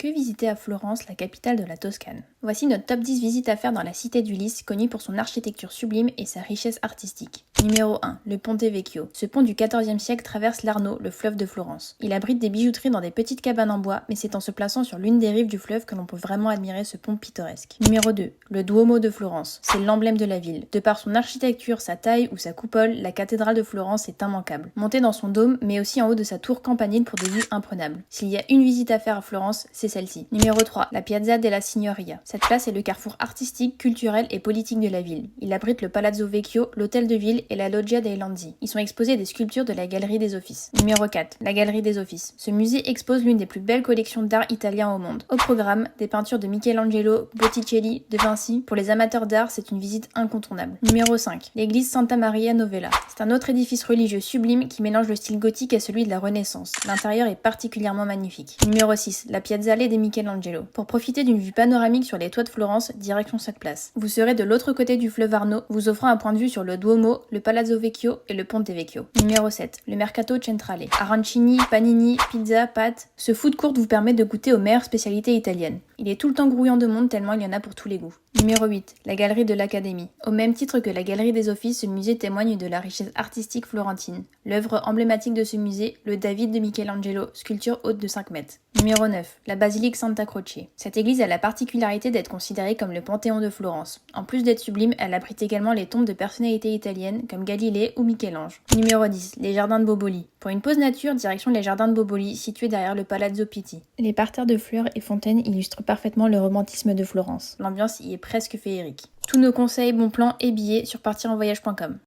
Que visiter à Florence, la capitale de la Toscane? Voici notre top 10 visites à faire dans la cité d'Ulysse, connue pour son architecture sublime et sa richesse artistique. Numéro 1. Le Ponte Vecchio. Ce pont du XIVe siècle traverse l'Arno, le fleuve de Florence. Il abrite des bijouteries dans des petites cabanes en bois, mais c'est en se plaçant sur l'une des rives du fleuve que l'on peut vraiment admirer ce pont pittoresque. Numéro 2. Le Duomo de Florence. C'est l'emblème de la ville. De par son architecture, sa taille ou sa coupole, la cathédrale de Florence est immanquable. Montée dans son dôme, mais aussi en haut de sa tour campanile pour des vues imprenables. S'il y a une visite à faire à Florence, c'est celle-ci. Numéro 3. La Piazza della Signoria. Cette place est le carrefour artistique, culturel et politique de la ville. Il abrite le Palazzo Vecchio, l'hôtel de ville et la Loggia dei Lanzi. Y sont exposées des sculptures de la Galerie des Offices. Numéro 4. La Galerie des Offices. Ce musée expose l'une des plus belles collections d'art italien au monde. Au programme, des peintures de Michelangelo, Botticelli, de Vinci. Pour les amateurs d'art, c'est une visite incontournable. Numéro 5. L'église Santa Maria Novella. C'est un autre édifice religieux sublime qui mélange le style gothique à celui de la Renaissance. L'intérieur est particulièrement magnifique. Numéro 6. La Piazzale de Michelangelo. Pour profiter d'une vue panoramique sur les toits de Florence, direction cette place. Vous serez de l'autre côté du fleuve Arno, vous offrant un point de vue sur le Duomo, le Palazzo Vecchio et le Ponte Vecchio. Numéro 7. Le Mercato Centrale. Arancini, panini, pizza, pâtes. Ce food court vous permet de goûter aux meilleures spécialités italiennes. Il est tout le temps grouillant de monde tellement il y en a pour tous les goûts. Numéro 8. La Galerie de l'Académie. Au même titre que la Galerie des Offices, ce musée témoigne de la richesse artistique florentine. L'œuvre emblématique de ce musée, le David de Michelangelo, sculpture haute de 5 mètres. Numéro 9. La basilique Santa Croce. Cette église a la particularité d'être considérée comme le Panthéon de Florence. En plus d'être sublime, elle abrite également les tombes de personnalités italiennes comme Galilée ou Michel-Ange. Numéro 10. Les jardins de Boboli. Pour une pause nature, direction les jardins de Boboli, situés derrière le Palazzo Pitti. Les parterres de fleurs et fontaines illustrent parfaitement le romantisme de Florence. L'ambiance y est presque féerique. Tous nos conseils, bons plans et billets sur partirenvoyage.com.